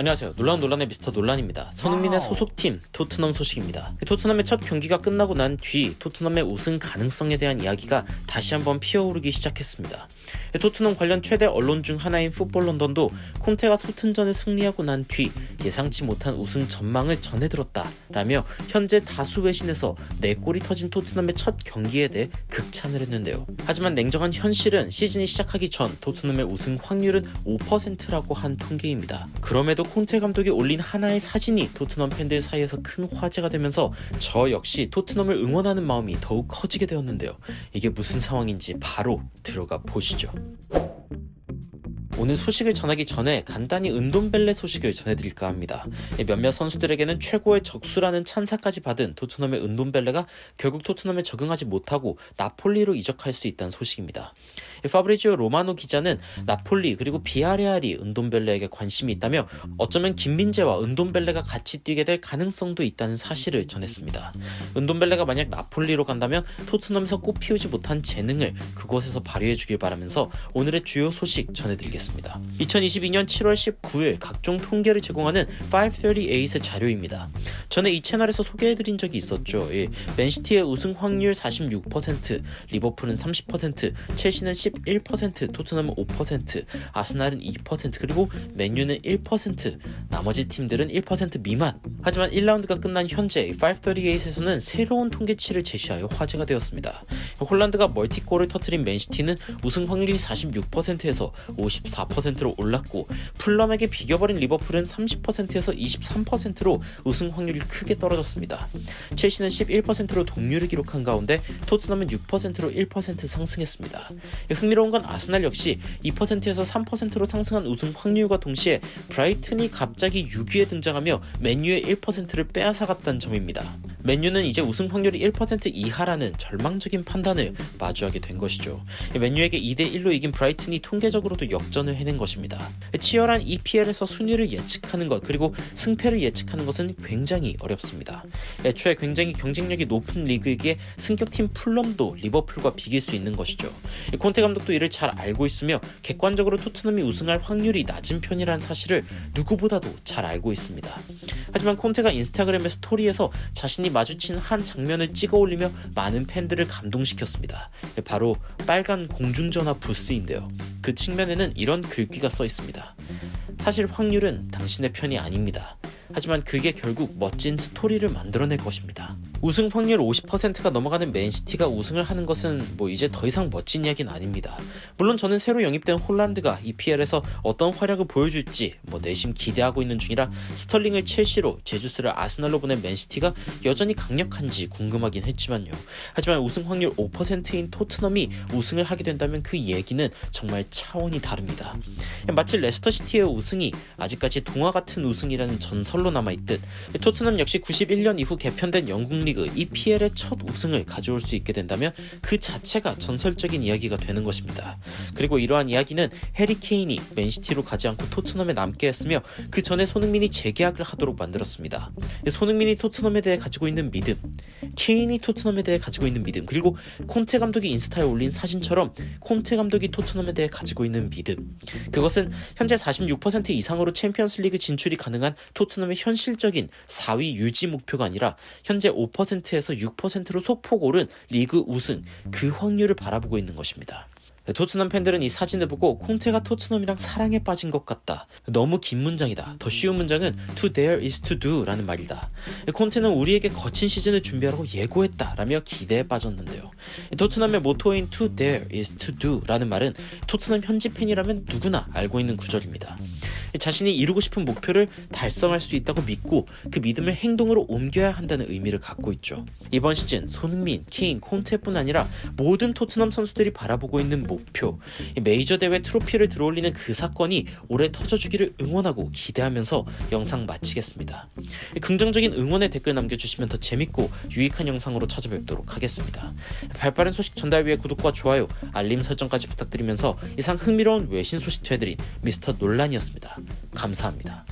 안녕하세요. 논란의 미스터 논란입니다. 손흥민의 소속팀 토트넘 소식입니다. 토트넘의 첫 경기가 끝나고 난 뒤 토트넘의 우승 가능성에 대한 이야기가 다시 한번 피어오르기 시작했습니다. 토트넘 관련 최대 언론 중 하나인 풋볼 런던도 콘테가 소튼전에 승리하고 난 뒤 예상치 못한 우승 전망을 전해들었다라며 현재 다수 외신에서 4골이 터진 토트넘의 첫 경기에 대해 극찬을 했는데요. 하지만 냉정한 현실은 시즌이 시작하기 전 토트넘의 우승 확률은 5%라고 한 통계입니다. 그럼에도 콘테 감독이 올린 하나의 사진이 토트넘 팬들 사이에서 큰 화제가 되면서 저 역시 토트넘을 응원하는 마음이 더욱 커지게 되었는데요. 이게 무슨 상황인지 바로 들어가 보시죠. 오늘 소식을 전하기 전에 간단히 은돔벨레 소식을 전해드릴까 합니다. 몇몇 선수들에게는 최고의 적수라는 찬사까지 받은 토트넘의 은돔벨레가 결국 토트넘에 적응하지 못하고 나폴리로 이적할 수 있다는 소식입니다. 파브리지오 로마노 기자는 나폴리 그리고 비아레알이 은돔벨레에게 관심이 있다며 어쩌면 김민재와 은돔벨레가 같이 뛰게 될 가능성도 있다는 사실을 전했습니다. 은돔벨레가 만약 나폴리로 간다면 토트넘에서 꽃피우지 못한 재능을 그곳에서 발휘해주길 바라면서 오늘의 주요 소식 전해드리겠습니다. 2022년 7월 19일 각종 통계를 제공하는 538의 자료입니다. 전에 이 채널에서 소개해드린 적이 있었죠. 맨시티의 우승 확률 46%, 리버풀은 30%, 첼시는 11%, 토트넘은 5%, 아스날은 2%, 그리고 맨유는 1%, 나머지 팀들은 1% 미만. 하지만 1라운드가 끝난 현재 538에서는 새로운 통계치를 제시하여 화제가 되었습니다. 홀란드가 멀티골을 터뜨린 맨시티는 우승 확률이 46%에서 54%로 올랐고, 풀럼에게 비겨버린 리버풀은 30%에서 23%로 우승 확률이 크게 떨어졌습니다. 첼시는 11%로 동률을 기록한 가운데 토트넘은 6%로 1% 상승했습니다. 흥미로운 건 아스날 역시 2%에서 3%로 상승한 우승 확률과 동시에 브라이튼이 갑자기 6위에 등장하며 맨유의 1%를 빼앗아갔다는 점입니다. 맨유는 이제 우승 확률이 1% 이하라는 절망적인 판단을 마주하게 된 것이죠. 맨유에게 2대1로 이긴 브라이튼이 통계적으로도 역전을 해낸 것입니다. 치열한 EPL에서 순위를 예측하는 것 그리고 승패를 예측하는 것은 굉장히 어렵습니다. 애초에 굉장히 경쟁력이 높은 리그이기에 승격팀 풀럼도 리버풀과 비길 수 있는 것이죠. 콘테 감독도 이를 잘 알고 있으며 객관적으로 토트넘이 우승할 확률이 낮은 편이라는 사실을 누구보다도 잘 알고 있습니다. 하지만 콘테가 인스타그램의 스토리에서 자신이 마주친 한 장면을 찍어 올리며 많은 팬들을 감동시켰습니다. 바로 빨간 공중전화 부스인데요. 그 측면에는 이런 글귀가 써 있습니다. 사실 확률은 당신의 편이 아닙니다. 하지만 그게 결국 멋진 스토리를 만들어낼 것입니다. 우승 확률 50%가 넘어가는 맨시티가 우승을 하는 것은 이제 더 이상 멋진 이야기는 아닙니다. 물론 저는 새로 영입된 홀란드가 EPL에서 어떤 활약을 보여줄지 내심 기대하고 있는 중이라 스털링을 첼시로, 제주스를 아스날로 보낸 맨시티가 여전히 강력한지 궁금하긴 했지만요. 하지만 우승 확률 5%인 토트넘이 우승을 하게 된다면 그 얘기는 정말 차원이 다릅니다. 마치 레스터시티의 우승이 아직까지 동화 같은 우승이라는 전설로 남아있듯 토트넘 역시 91년 이후 개편된 영국 리그 EPL의 첫 우승을 가져올 수 있게 된다면 그 자체가 전설적인 이야기가 되는 것입니다. 그리고 이러한 이야기는 해리 케인이 맨시티로 가지 않고 토트넘에 남게 했으며 그 전에 손흥민이 재계약을 하도록 만들었습니다. 손흥민이 토트넘에 대해 가지고 있는 믿음, 케인이 토트넘에 대해 가지고 있는 믿음, 그리고 콘테 감독이 인스타에 올린 사진처럼 콘테 감독이 토트넘에 대해 가지고 있는 믿음, 그것은 현재 46% 이상으로 챔피언스리그 진출이 가능한 토트넘의 현실적인 4위 유지 목표가 아니라 현재 5%에서 6%로 소폭 오른 리그 우승, 그 확률을 바라보고 있는 것입니다. 토트넘 팬들은 이 사진을 보고 콘테가 토트넘이랑 사랑에 빠진 것 같다. 너무 긴 문장이다. 더 쉬운 문장은 to dare is to do 라는 말이다. 콘테는 우리에게 거친 시즌을 준비하라고 예고했다 라며 기대에 빠졌는데요. 토트넘의 모토인 to dare is to do 라는 말은 토트넘 현지 팬이라면 누구나 알고 있는 구절입니다. 자신이 이루고 싶은 목표를 달성할 수 있다고 믿고 그 믿음을 행동으로 옮겨야 한다는 의미를 갖고 있죠. 이번 시즌 손흥민, 케인, 콘테뿐 아니라 모든 토트넘 선수들이 바라보고 있는 목표, 메이저 대회 트로피를 들어올리는 그 사건이 올해 터져주기를 응원하고 기대하면서 영상 마치겠습니다. 긍정적인 응원의 댓글 남겨주시면 더 재밌고 유익한 영상으로 찾아뵙도록 하겠습니다. 발빠른 소식 전달 위해 구독과 좋아요, 알림 설정까지 부탁드리면서 이상 흥미로운 외신 소식 전해드린 미스터 논란이었습니다. 감사합니다.